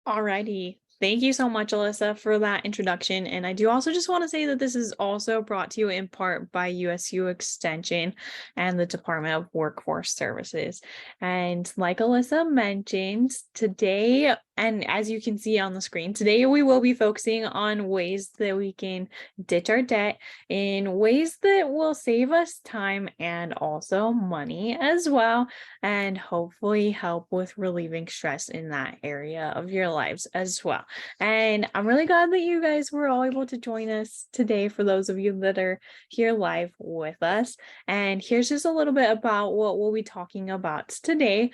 Alrighty. Thank you so much, Alyssa, for that introduction. And I do also just want to say that this is also brought to you in part by USU Extension and the Department of Workforce Services. And like Alyssa mentioned, today, and as you can see on the screen, today we will be focusing on ways that we can ditch our debt in ways that will save us time and also money as well, and hopefully help with relieving stress in that area of your lives as well. And I'm really glad that you guys were all able to join us today, for those of you that are here live with us. And here's just a little bit about what we'll be talking about today.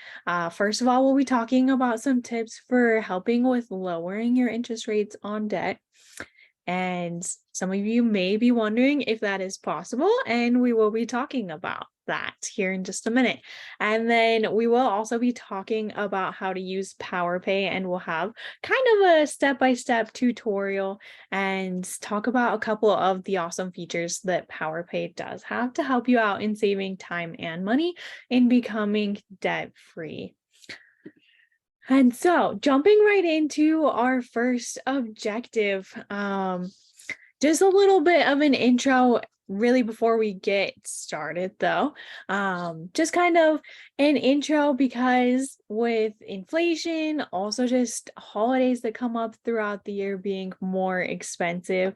First of all, we'll be talking about some tips for helping with lowering your interest rates on debt. And some of you may be wondering if that is possible, and we will be talking about that here in just a minute. And then we will also be talking about how to use PowerPay, and we'll have kind of a step-by-step tutorial and talk about a couple of the awesome features that PowerPay does have to help you out in saving time and money in becoming debt-free. And so, jumping right into our first objective, just a little bit of an intro really before we get started though. Just kind of an intro, because with inflation, also just holidays that come up throughout the year being more expensive,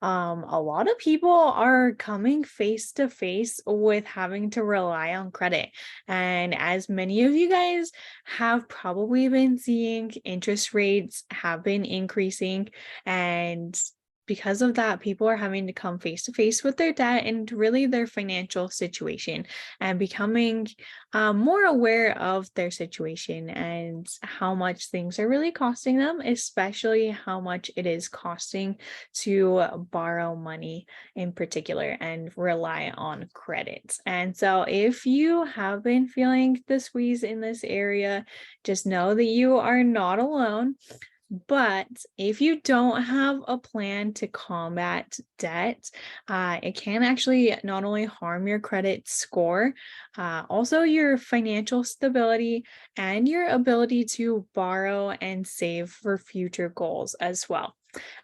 a lot of people are coming face to face with having to rely on credit. And as many of you guys have probably been seeing, interest rates have been increasing, and because of that, people are having to come face to face with their debt and really their financial situation, and becoming more aware of their situation and how much things are really costing them, especially how much it is costing to borrow money in particular and rely on credit. And so if you have been feeling the squeeze in this area, just know that you are not alone. But if you don't have a plan to combat debt, it can actually not only harm your credit score, also your financial stability and your ability to borrow and save for future goals as well.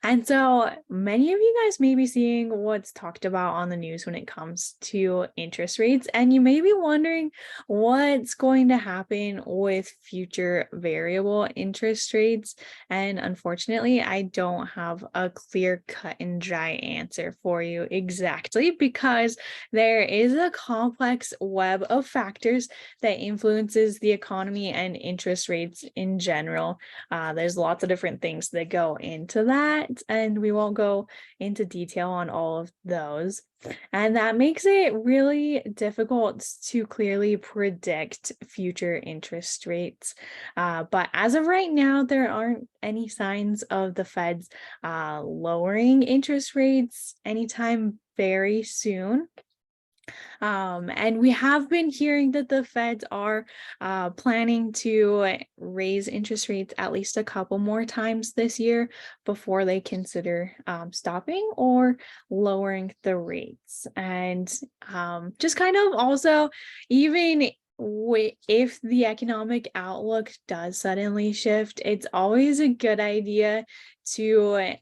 And so many of you guys may be seeing what's talked about on the news when it comes to interest rates, and you may be wondering what's going to happen with future variable interest rates. And unfortunately, I don't have a clear cut and dry answer for you exactly, because there is a complex web of factors that influences the economy and interest rates in general. There's lots of different things that go into that, and we won't go into detail on all of those. And that makes it really difficult to clearly predict future interest rates. But as of right now, there aren't any signs of the Fed's lowering interest rates anytime very soon. And we have been hearing that the Feds are planning to raise interest rates at least a couple more times this year before they consider stopping or lowering the rates. And just kind of also, even if the economic outlook does suddenly shift, it's always a good idea to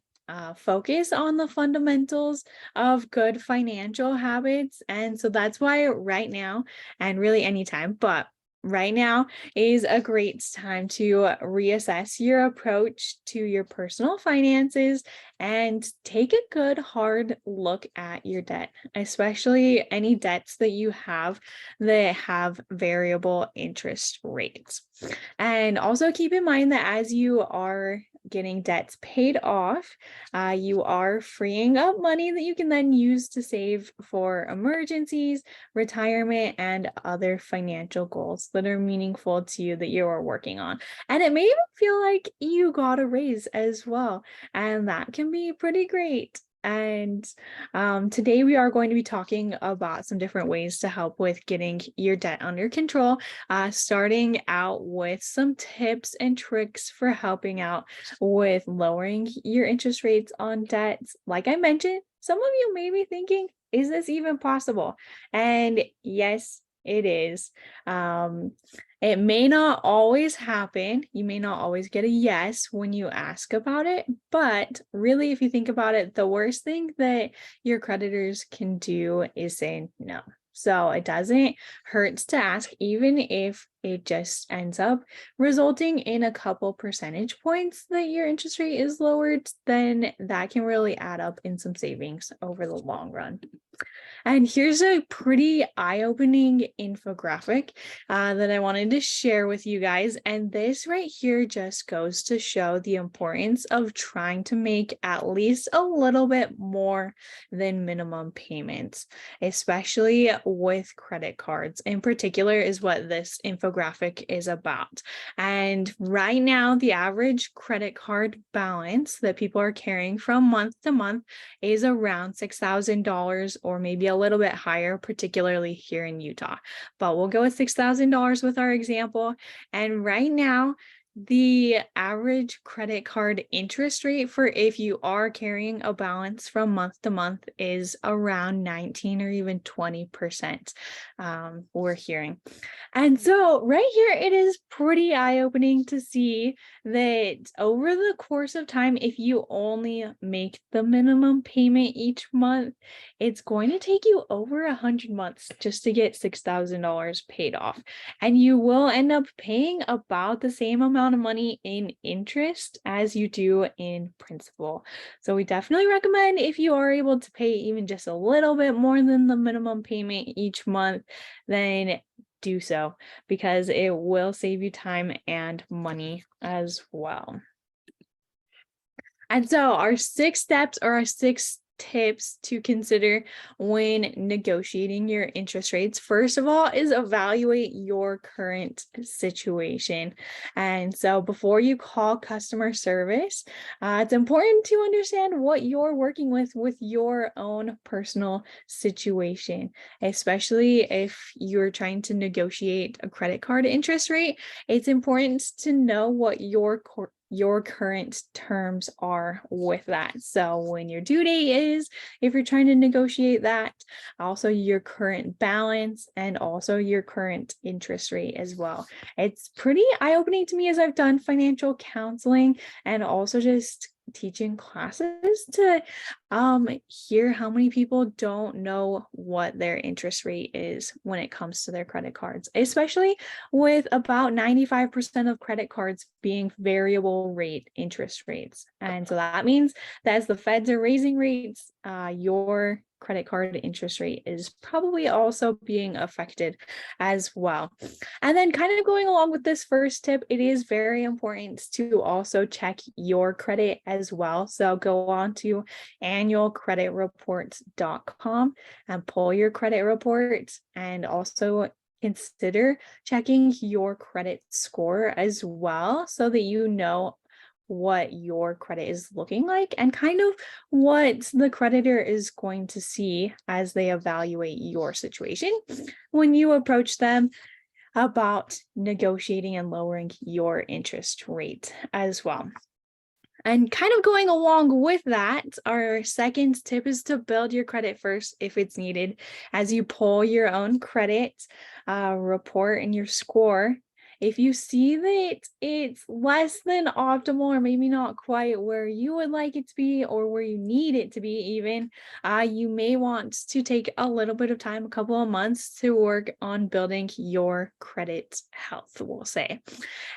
focus on the fundamentals of good financial habits. And so that's why right now, and really anytime, but right now is a great time to reassess your approach to your personal finances and take a good hard look at your debt, especially any debts that you have that have variable interest rates. And also keep in mind that as you are getting debts paid off, you are freeing up money that you can then use to save for emergencies, retirement, and other financial goals that are meaningful to you that you are working on. And it may even feel like you got a raise as well, and that can be pretty great. And today we are going to be talking about some different ways to help with getting your debt under control, starting out with some tips and tricks for helping out with lowering your interest rates on debt. Like I mentioned, some of you may be thinking, is this even possible? And yes, It is. It may not always happen. You may not always get a yes when you ask about it, but really, if you think about it, the worst thing that your creditors can do is say no. So it doesn't hurt to ask, even if it just ends up resulting in a couple percentage points that your interest rate is lowered, then that can really add up in some savings over the long run. And here's a pretty eye-opening infographic that I wanted to share with you guys. And this right here just goes to show the importance of trying to make at least a little bit more than minimum payments, especially with credit cards. In particular, is what this infographic is about. And right now, the average credit card balance that people are carrying from month to month is around $6,000 or maybe a little bit higher, particularly here in Utah. But we'll go with $6,000 with our example. And right now, the average credit card interest rate for if you are carrying a balance from month to month is around 19 or even 20%, we're hearing. And so right here, it is pretty eye-opening to see that over the course of time, if you only make the minimum payment each month, it's going to take you over 100 months just to get $6,000 paid off. And you will end up paying about the same amount of money in interest as you do in principal. So we definitely recommend, if you are able to pay even just a little bit more than the minimum payment each month, then do so, because it will save you time and money as well. And so our 6 steps, or our 6 tips to consider when negotiating your interest rates, first of all, is evaluate your current situation. And so before you call customer service, it's important to understand what you're working with your own personal situation, especially if you're trying to negotiate a credit card interest rate. It's important to know what your current terms are with that. So when your due date is, if you're trying to negotiate that, also your current balance, and also your current interest rate as well. It's pretty eye-opening to me as I've done financial counseling and also just teaching classes to hear how many people don't know what their interest rate is when it comes to their credit cards, especially with about 95% of credit cards being variable rate interest rates. And so that means that as the feds are raising rates, your credit card interest rate is probably also being affected as well. And then kind of going along with this first tip, it is very important to also check your credit as well. So go on to annualcreditreports.com and pull your credit report, and also consider checking your credit score as well, so that you know what your credit is looking like and kind of what the creditor is going to see as they evaluate your situation when you approach them about negotiating and lowering your interest rate as well. And kind of going along with that, our second tip is to build your credit first if it's needed. As you pull your own credit report and your score, if you see that it's less than optimal, or maybe not quite where you would like it to be or where you need it to be even, you may want to take a little bit of time, a couple of months, to work on building your credit health, we'll say.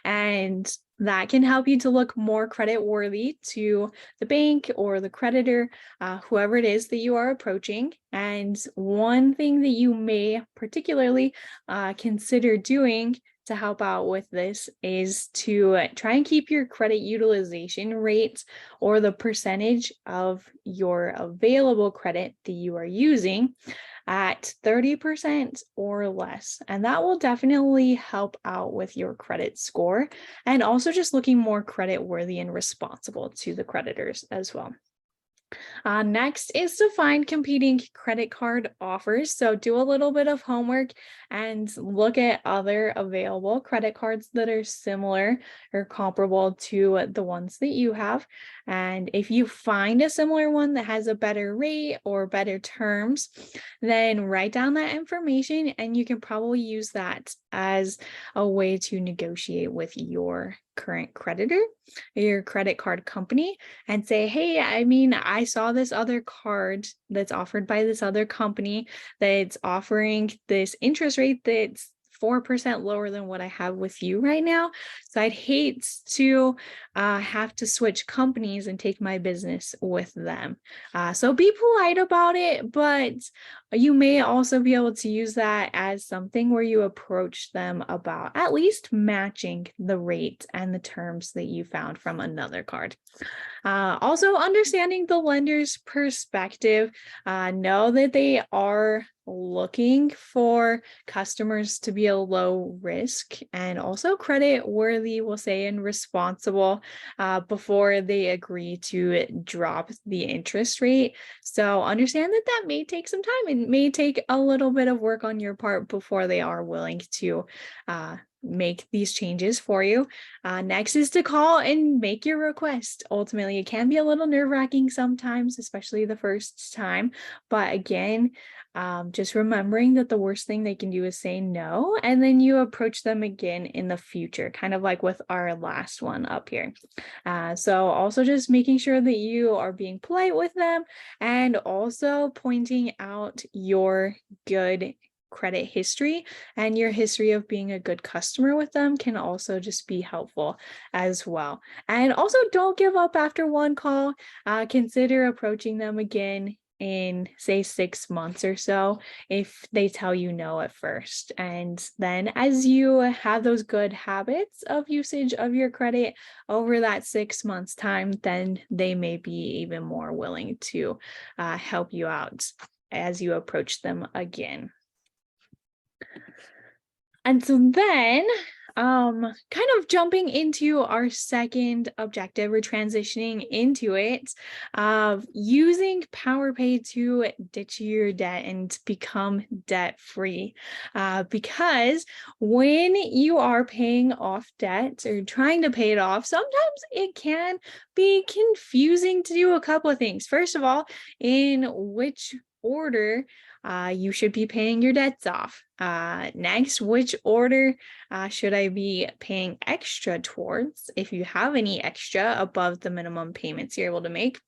And that can help you to look more credit worthy to the bank or the creditor, whoever it is that you are approaching. And one thing that you may particularly consider doing to help out with this is to try and keep your credit utilization rate, or the percentage of your available credit that you are using, at 30% or less. And that will definitely help out with your credit score, and also just looking more credit worthy and responsible to the creditors as well. Next is to find competing credit card offers. So do a little bit of homework and look at other available credit cards that are similar or comparable to the ones that you have. And if you find a similar one that has a better rate or better terms, then write down that information and you can probably use that as a way to negotiate with your current creditor, your credit card company, and say, hey, I mean, I saw this other card that's offered by this other company that's offering this interest rate that's 4% lower than what I have with you right now. So I'd hate to have to switch companies and take my business with them. So be polite about it, but you may also be able to use that as something where you approach them about at least matching the rate and the terms that you found from another card. Also, understanding the lender's perspective, know that they are looking for customers to be a low risk and also credit worthy, we'll say, and responsible before they agree to drop the interest rate. So understand that that may take some time and may take a little bit of work on your part before they are willing to make these changes for you. Next is to call and make your request. Ultimately, it can be a little nerve-wracking sometimes, especially the first time. But again, just remembering that the worst thing they can do is say no, and then you approach them again in the future, kind of like with our last one up here. So also just making sure that you are being polite with them and also pointing out your good credit history and your history of being a good customer with them can also just be helpful as well. And also don't give up after one call. Consider approaching them again in say 6 months or so if they tell you no at first. And then as you have those good habits of usage of your credit over that 6 months time, then they may be even more willing to help you out as you approach them again. And so then, kind of jumping into our second objective, we're transitioning into it of using PowerPay to ditch your debt and become debt free. Because when you are paying off debt or trying to pay it off, sometimes it can be confusing to do a couple of things. First of all, in which order you should be paying your debts off. Next, which order should I be paying extra towards if you have any extra above the minimum payments you're able to make?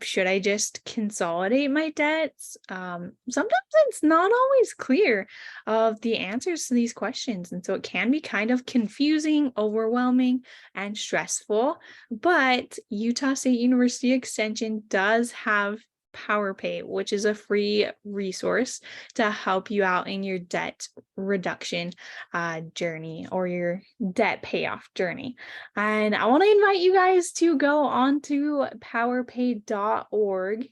Should I just consolidate my debts? Sometimes it's not always clear of the answers to these questions. And so it can be kind of confusing, overwhelming, and stressful. But Utah State University Extension does have PowerPay, which is a free resource to help you out in your debt reduction journey or your debt payoff journey. And I want to invite you guys to go on to powerpay.org.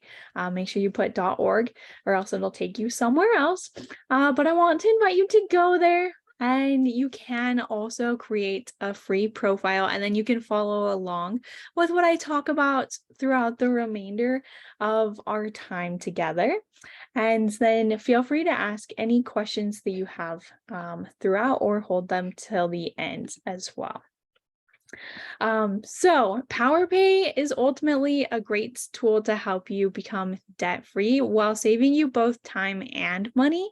Make sure you put .org or else it'll take you somewhere else. But I want to invite you to go there. And you can also create a free profile and then you can follow along with what I talk about throughout the remainder of our time together. And then feel free to ask any questions that you have throughout or hold them till the end as well. So PowerPay is ultimately a great tool to help you become debt-free while saving you both time and money.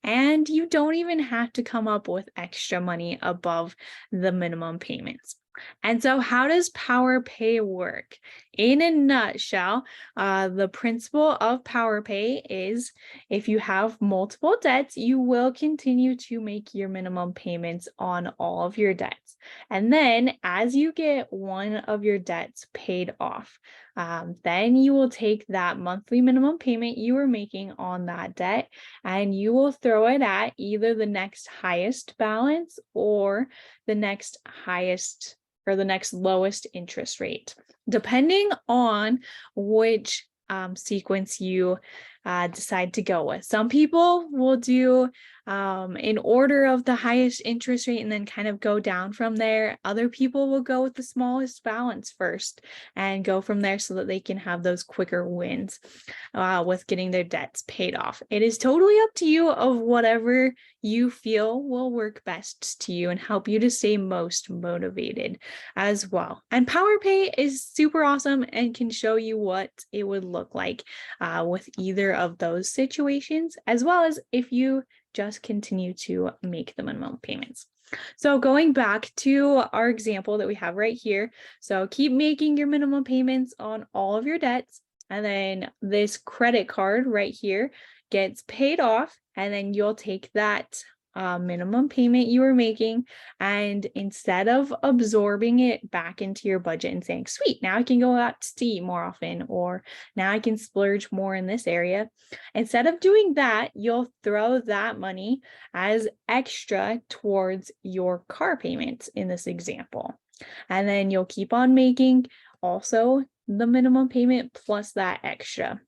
And you don't even have to come up with extra money above the minimum payments. And so how does PowerPay work? In a nutshell, the principle of PowerPay is if you have multiple debts, you will continue to make your minimum payments on all of your debts. And then as you get one of your debts paid off, then you will take that monthly minimum payment you were making on that debt and you will throw it at either the next highest balance or the next highest or the next lowest interest rate, depending on which sequence you decide to go with. Some people will do in order of the highest interest rate and then kind of go down from there. Other people will go with the smallest balance first and go from there so that they can have those quicker wins with getting their debts paid off. It is totally up to you of whatever you feel will work best to you and help you to stay most motivated as well. And PowerPay is super awesome and can show you what it would look like with either of those situations, as well as if you just continue to make the minimum payments. So going back to our example that we have right here, so keep making your minimum payments on all of your debts, and then this credit card right here gets paid off, and then you'll take that minimum payment you were making, and instead of absorbing it back into your budget and saying, sweet, now I can go out to eat more often, or now I can splurge more in this area, instead of doing that, you'll throw that money as extra towards your car payments in this example. And then you'll keep on making also the minimum payment plus that extra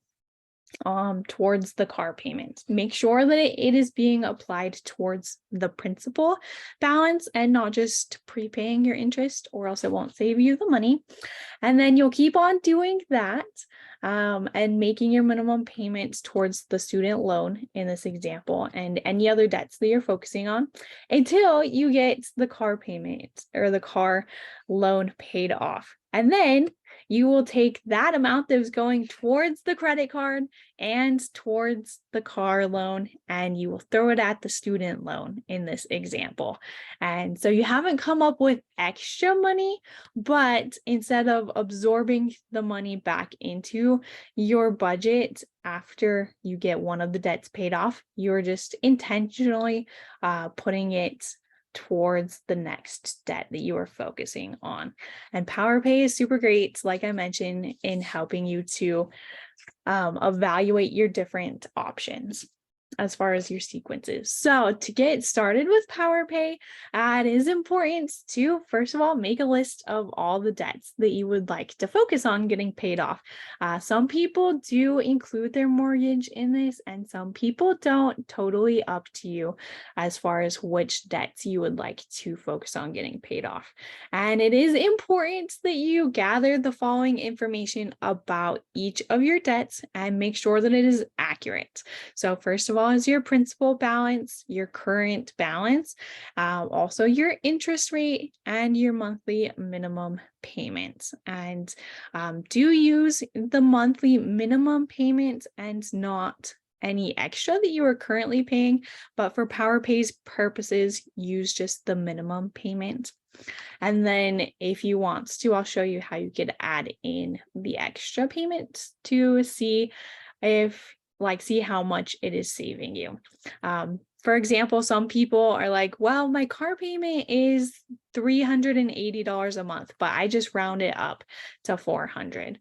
towards the car payment. Make sure that it is being applied towards the principal balance and not just prepaying your interest, or else it won't save you the money. And then you'll keep on doing that and making your minimum payments towards the student loan in this example and any other debts that you're focusing on until you get the car payment or the car loan paid off. And then you will take that amount that was going towards the credit card and towards the car loan, and you will throw it at the student loan in this example. And so you haven't come up with extra money, but instead of absorbing the money back into your budget after you get one of the debts paid off, you're just intentionally putting it towards the next debt that you are focusing on. And PowerPay is super great, like I mentioned, in helping you to evaluate your different options as far as your sequences. So to get started with PowerPay, it is important to, first of all, make a list of all the debts that you would like to focus on getting paid off. Some people do include their mortgage in this, and some people don't. Totally up to you as far as which debts you would like to focus on getting paid off. And it is important that you gather the following information about each of your debts and make sure that it is accurate. So first of all is your principal balance, your current balance, also your interest rate, and your monthly minimum payments. And do use the monthly minimum payment and not any extra that you are currently paying, but for PowerPay's purposes, use just the minimum payment. And then if you want to, I'll show you how you could add in the extra payments to see how much it is saving you. For example, some people are like, well, my car payment is $380 a month, but I just round it up to $400.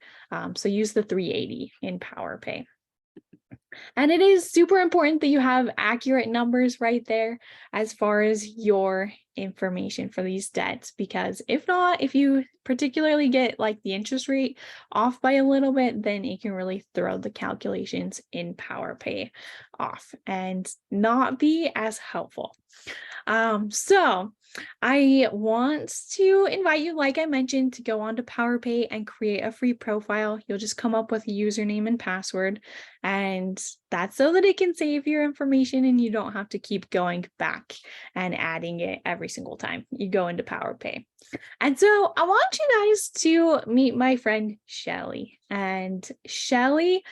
So use the 380 in PowerPay. And it is super important that you have accurate numbers right there as far as your information for these debts, because if not, if you particularly get like the interest rate off by a little bit, then it can really throw the calculations in PowerPay off and not be as helpful. So I want to invite you, like I mentioned, to go on to PowerPay and create a free profile. You'll just come up with a username and password, and that's so that it can save your information and you don't have to keep going back and adding it every single time you go into PowerPay. And so I want you guys to meet my friend Shelly. And Shelly,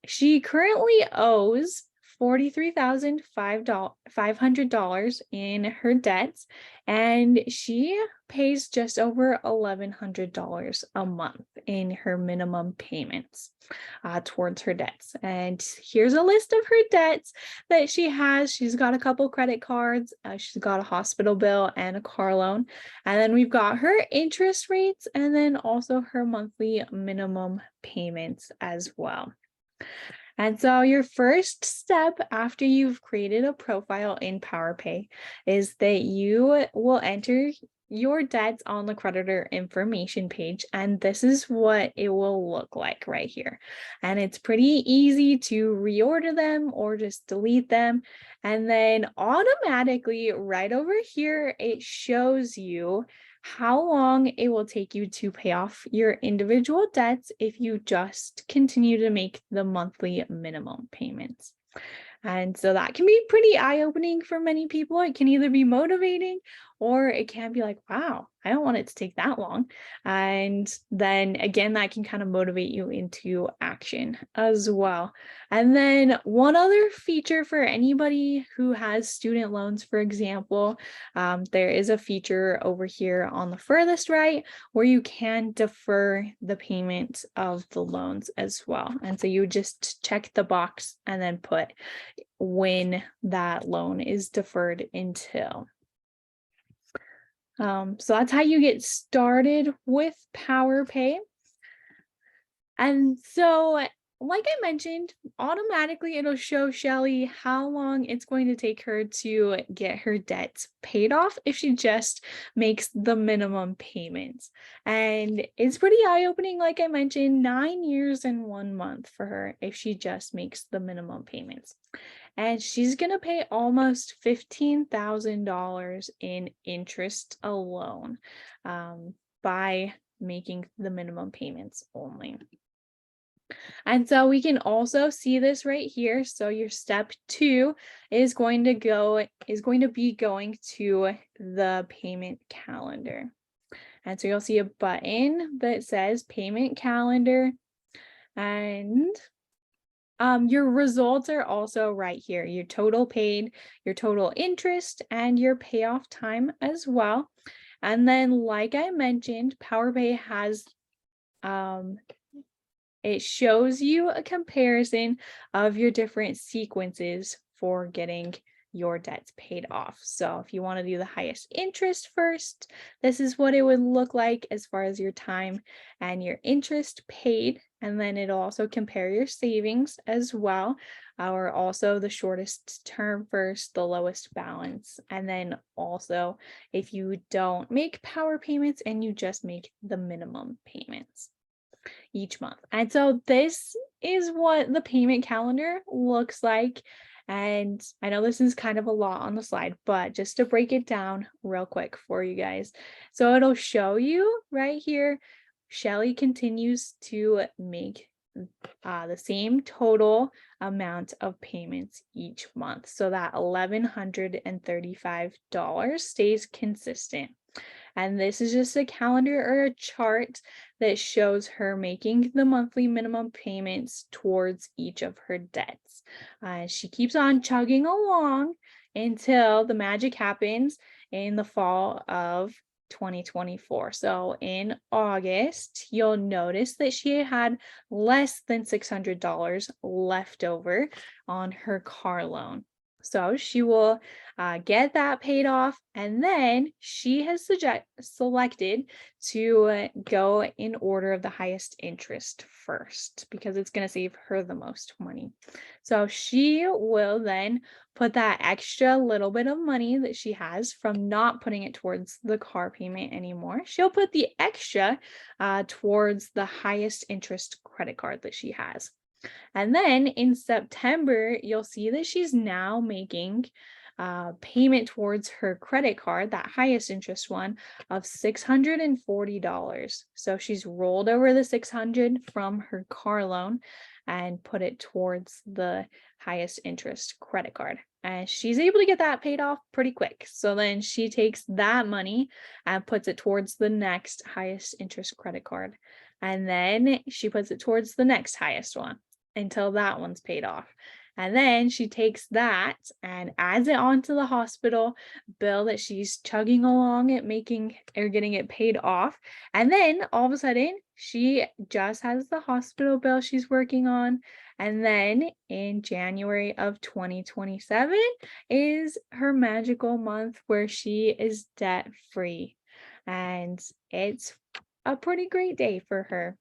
she currently owes $43,500 in her debts, and she pays just over $1,100 a month in her minimum payments towards her debts. And here's a list of her debts that she has. She's got a couple credit cards, she's got a hospital bill and a car loan, and then we've got her interest rates and then also her monthly minimum payments as well. And so your first step after you've created a profile in PowerPay is that you will enter your debts on the creditor information page, and this is what it will look like right here. And it's pretty easy to reorder them or just delete them. And then automatically right over here, it shows you how long it will take you to pay off your individual debts if you just continue to make the monthly minimum payments. And so that can be pretty eye-opening for many people. It can either be motivating or it can be like, wow, I don't want it to take that long. And then again, that can kind of motivate you into action as well. And then one other feature for anybody who has student loans, for example, there is a feature over here on the furthest right where you can defer the payment of the loans as well. And so you just check the box and then put when that loan is deferred until. So that's how you get started with PowerPay. And so, like I mentioned, automatically it'll show Shelly how long it's going to take her to get her debts paid off if she just makes the minimum payments. And it's pretty eye-opening, like I mentioned, 9 years and 1 month for her if she just makes the minimum payments. And she's going to pay almost $15,000 in interest alone by making the minimum payments only. And so we can also see this right here. So your step 2 is going to be going to the payment calendar. And so you'll see a button that says payment calendar, and your results are also right here. Your total paid, your total interest, and your payoff time as well. And then, like I mentioned, PowerPay has it shows you a comparison of your different sequences for getting your debts paid off. So if you want to do the highest interest first, this is what it would look like as far as your time and your interest paid. And then it'll also compare your savings as well, or also the shortest term first, the lowest balance. And then also if you don't make power payments and you just make the minimum payments each month. And so this is what the payment calendar looks like. And I know this is kind of a lot on the slide, but just to break it down real quick for you guys. So it'll show you right here, Shelly continues to make the same total amount of payments each month. So that $1,135 stays consistent. And this is just a calendar or a chart that shows her making the monthly minimum payments towards each of her debts. She keeps on chugging along until the magic happens in the fall of 2024. So in August, you'll notice that she had less than $600 left over on her car loan. So she will get that paid off, and then she has selected to go in order of the highest interest first because it's going to save her the most money. So she will then put that extra little bit of money that she has from not putting it towards the car payment anymore. She'll put the extra towards the highest interest credit card that she has. And then in September, you'll see that she's now making payment towards her credit card, that highest interest one, of $640. So she's rolled over the $600 from her car loan and put it towards the highest interest credit card. And she's able to get that paid off pretty quick. So then she takes that money and puts it towards the next highest interest credit card. And then she puts it towards the next highest one until that one's paid off. And then she takes that and adds it onto the hospital bill that she's chugging along at making or getting it paid off. And then all of a sudden, she just has the hospital bill she's working on. And then in January of 2027 is her magical month where she is debt free. And it's a pretty great day for her.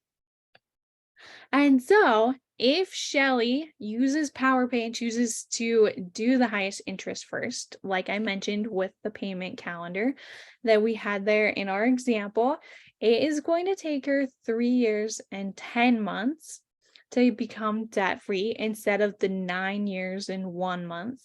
And so if Shelly uses PowerPay and chooses to do the highest interest first, like I mentioned with the payment calendar that we had there in our example, it is going to take her 3 years and 10 months to become debt free instead of the 9 years and 1 month.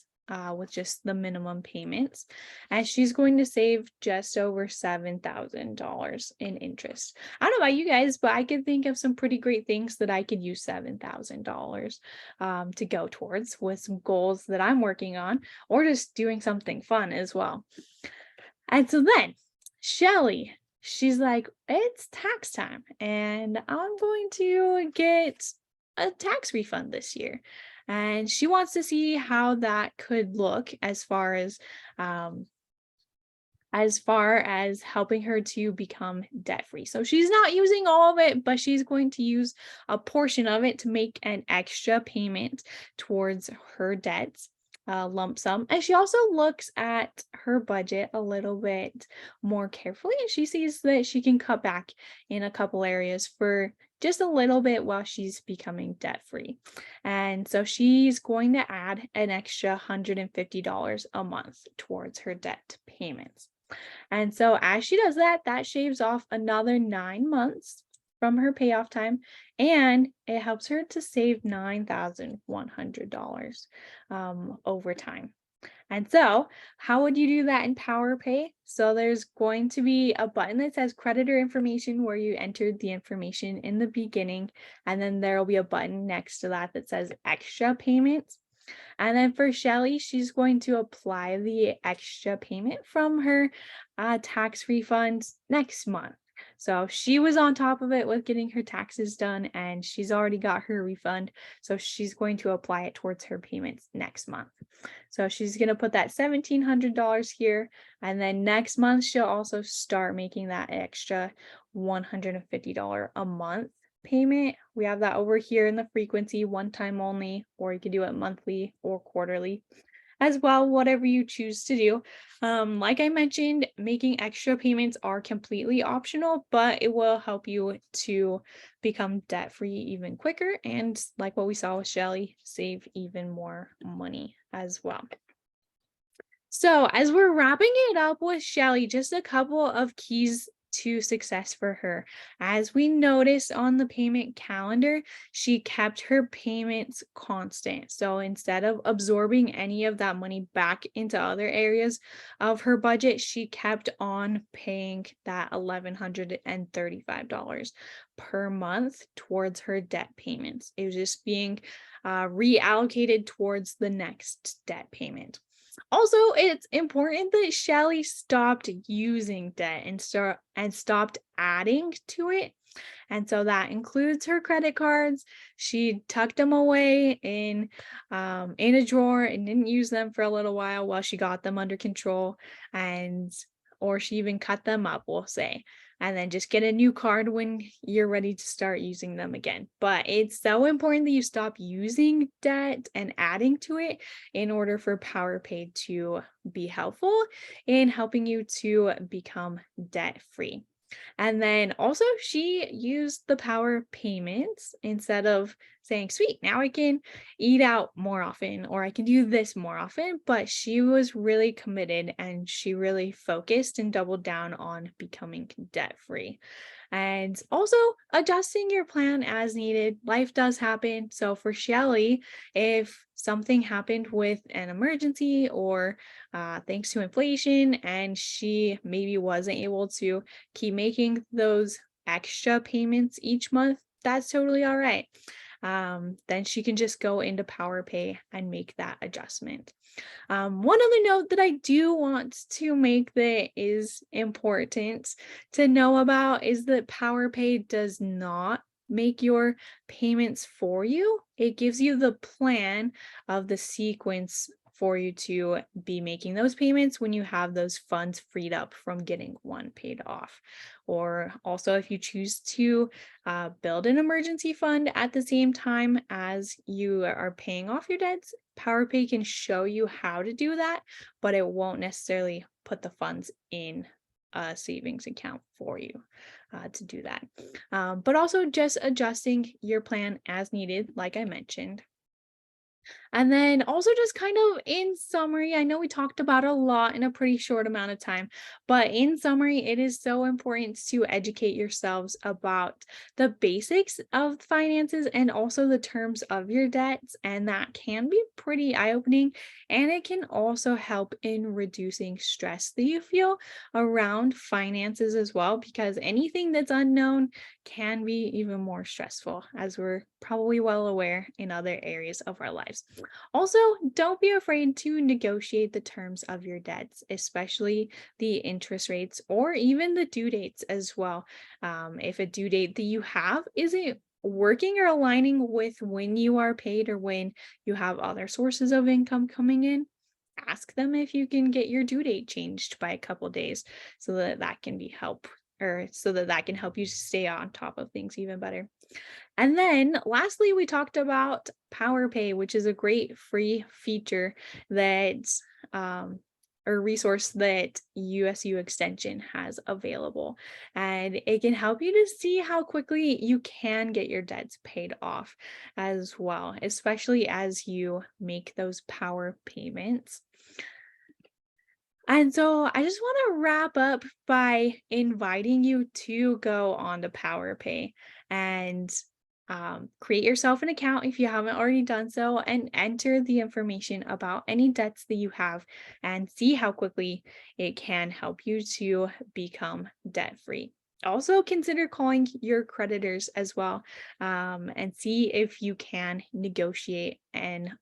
With just the minimum payments, and she's going to save just over $7,000 in interest. I don't know about you guys, but I could think of some pretty great things that I could use $7,000 to go towards with some goals that I'm working on, or just doing something fun as well. And so then Shelly, she's like, it's tax time, and I'm going to get a tax refund this year. And she wants to see how that could look um, as far as helping her to become debt free. So she's not using all of it, but she's going to use a portion of it to make an extra payment towards her debts. Lump sum. And she also looks at her budget a little bit more carefully, and she sees that she can cut back in a couple areas for just a little bit while she's becoming debt free. And so she's going to add an extra $150 a month towards her debt payments. And so as she does that, that shaves off another 9 months from her payoff time, and it helps her to save $9,100 over time. And so, how would you do that in PowerPay? So there's going to be a button that says creditor information where you entered the information in the beginning, and then there will be a button next to that that says extra payments. And then for Shelly, she's going to apply the extra payment from her tax refunds next month. So she was on top of it with getting her taxes done, and she's already got her refund. So she's going to apply it towards her payments next month. So she's going to put that $1,700 here. And then next month, she'll also start making that extra $150 a month payment. We have that over here in the frequency, one time only, or you could do it monthly or quarterly as well, whatever you choose to do. Like I mentioned, making extra payments are completely optional, but it will help you to become debt free even quicker. And like what we saw with Shelly, save even more money as well. So, as we're wrapping it up with Shelly, just a couple of keys to success for her. As we noticed on the payment calendar, she kept her payments constant. So, instead of absorbing any of that money back into other areas of her budget, she kept on paying that $1,135 per month towards her debt payments. It was just being reallocated towards the next debt payment. Also, it's important that Shelly stopped using debt and stopped adding to it. And so that includes her credit cards. She tucked them away in a drawer and didn't use them for a little while she got them under control, and or she even cut them up, we'll say, and then just get a new card when you're ready to start using them again. But it's so important that you stop using debt and adding to it in order for PowerPay to be helpful in helping you to become debt free. And then also she used the power payments instead of saying, sweet, now I can eat out more often or I can do this more often. But she was really committed and she really focused and doubled down on becoming debt free. And also adjusting your plan as needed. Life does happen. So for Shelly, if something happened with an emergency or thanks to inflation, and she maybe wasn't able to keep making those extra payments each month, that's totally all right. Then she can just go into PowerPay and make that adjustment. One other note that I do want to make that is important to know about is that PowerPay does not make your payments for you. It gives you the plan of the sequence for you to be making those payments when you have those funds freed up from getting one paid off. Or also, if you choose to build an emergency fund at the same time as you are paying off your debts, PowerPay can show you how to do that, but it won't necessarily put the funds in a savings account for you to do that. But also just adjusting your plan as needed, like I mentioned. And then also just kind of in summary, I know we talked about a lot in a pretty short amount of time, but in summary, it is so important to educate yourselves about the basics of finances and also the terms of your debts. And that can be pretty eye-opening. And it can also help in reducing stress that you feel around finances as well, because anything that's unknown can be even more stressful, as we're probably well aware in other areas of our lives. Also, don't be afraid to negotiate the terms of your debts, especially the interest rates or even the due dates as well. If a due date that you have isn't working or aligning with when you are paid or when you have other sources of income coming in, ask them if you can get your due date changed by a couple days so that that can be help or so that that can help you stay on top of things even better. And then lastly, we talked about PowerPay, which is a great free feature that or resource that USU Extension has available. And it can help you to see how quickly you can get your debts paid off as well, especially as you make those power payments. And so I just want to wrap up by inviting you to go on to PowerPay and create yourself an account if you haven't already done so, and enter the information about any debts that you have and see how quickly it can help you to become debt free. Also, consider calling your creditors as well, and see if you can negotiate and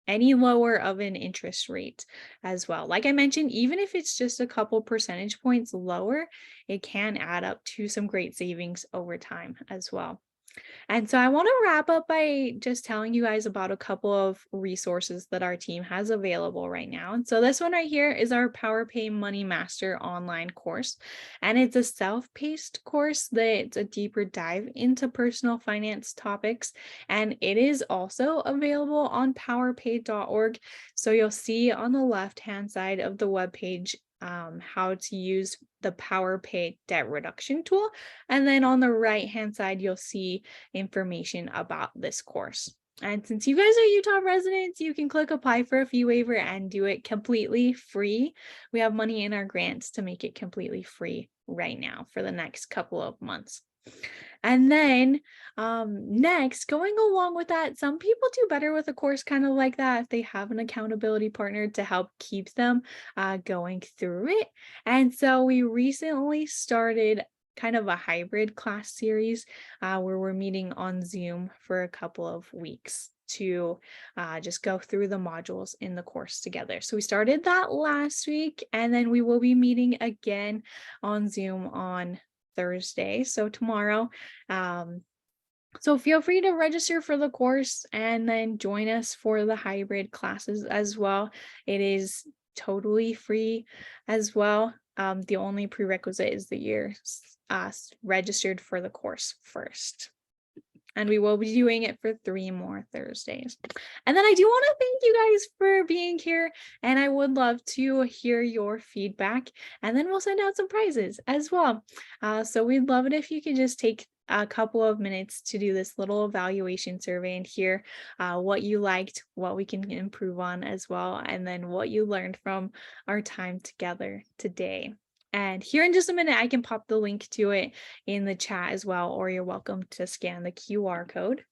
any lower of an interest rate as well. Like I mentioned, even if it's just a couple percentage points lower, it can add up to some great savings over time as well. And so I want to wrap up by just telling you guys about a couple of resources that our team has available right now. And so this one right here is our PowerPay Money Master online course. And it's a self-paced course that's a deeper dive into personal finance topics. And it is also available on powerpay.org. So you'll see on the left-hand side of the webpage how to use the PowerPay debt reduction tool. And then on the right-hand side, you'll see information about this course. And since you guys are Utah residents, you can click apply for a fee waiver and do it completely free. We have money in our grants to make it completely free right now for the next couple of months. And then next, going along with that, some people do better with a course kind of like that if they have an accountability partner to help keep them going through it. And so we recently started kind of a hybrid class series where we're meeting on Zoom for a couple of weeks to just go through the modules in the course together. So we started that last week, and then we will be meeting again on Zoom on Thursday, so tomorrow. So feel free to register for the course and then join us for the hybrid classes as well. It is totally free as well. The only prerequisite is that you're registered for the course first. And we will be doing it for 3 more Thursdays. And then I do want to thank you guys for being here. And I would love to hear your feedback. And then we'll send out some prizes as well. So we'd love it if you could just take a couple of minutes to do this little evaluation survey and hear what you liked, what we can improve on as well, and then what you learned from our time together today. And here in just a minute, I can pop the link to it in the chat as well, or you're welcome to scan the QR code.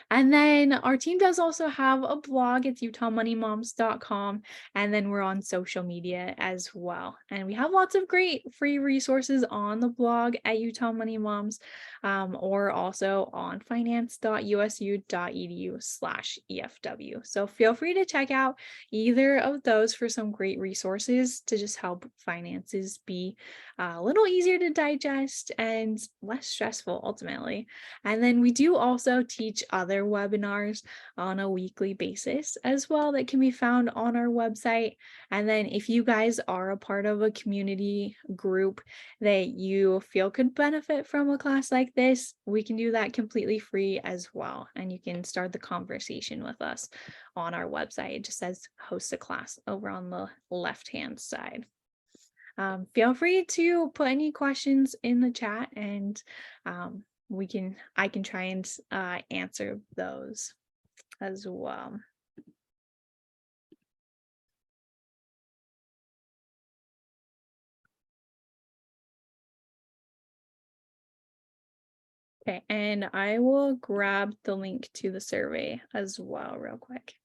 And then our team does also have a blog. It's utahmoneymoms.com. And then we're on social media as well. And we have lots of great free resources on the blog at Utah Money Moms, or also on finance.usu.edu/EFW. So feel free to check out either of those for some great resources to just help finances be a little easier to digest and less stressful ultimately. And then we do also teach other webinars on a weekly basis as well that can be found on our website. And then if you guys are a part of a community group that you feel could benefit from a class like this, we can do that completely free as well. And you can start the conversation with us on our website. It just says host a class over on the left-hand side. Feel free to put any questions in the chat, and I can try and answer those as well. Okay, and I will grab the link to the survey as well real quick.